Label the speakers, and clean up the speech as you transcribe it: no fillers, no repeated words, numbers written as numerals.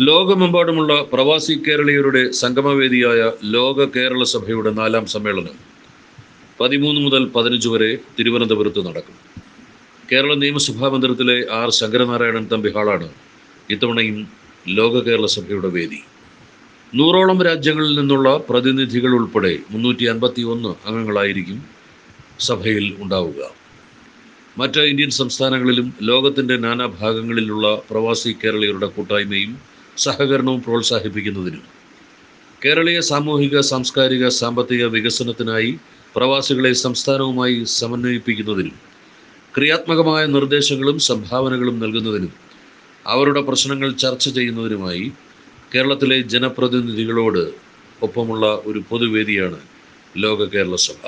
Speaker 1: ലോകമെമ്പാടുമുള്ള പ്രവാസി കേരളീയരുടെ സംഗമവേദിയായ ലോക കേരള സഭയുടെ 4ാം സമ്മേളനം 13 മുതൽ 15 വരെ തിരുവനന്തപുരത്ത് നടക്കും. കേരള നിയമസഭാ മന്ദിരത്തിലെ ആർ ശങ്കരനാരായണൻ തമ്പി ഹാളാണ് ഇത്തവണയും ലോക കേരള സഭയുടെ വേദി. 100ഓളം രാജ്യങ്ങളിൽ നിന്നുള്ള പ്രതിനിധികൾ ഉൾപ്പെടെ 351 അംഗങ്ങളായിരിക്കും സഭയിൽ ഉണ്ടാവുക. മറ്റ് ഇന്ത്യൻ സംസ്ഥാനങ്ങളിലും ലോകത്തിൻ്റെ നാനാഭാഗങ്ങളിലുള്ള പ്രവാസി കേരളീയരുടെ കൂട്ടായ്മയും സഹകരണവും പ്രോത്സാഹിപ്പിക്കുന്നതിനും കേരളീയ സാമൂഹിക, സാംസ്കാരിക, സാമ്പത്തിക വികസനത്തിനായി പ്രവാസികളെ സംസ്ഥാനവുമായി സമന്വയിപ്പിക്കുന്നതിനും ക്രിയാത്മകമായ നിർദ്ദേശങ്ങളും സംഭാവനകളും നൽകുന്നതിനും അവരുടെ പ്രശ്നങ്ങൾ ചർച്ച ചെയ്യുന്നതിനുമായി കേരളത്തിലെ ജനപ്രതിനിധികളോട് ഒപ്പമുള്ള ഒരു പൊതുവേദിയാണ് ലോക കേരള സഭ.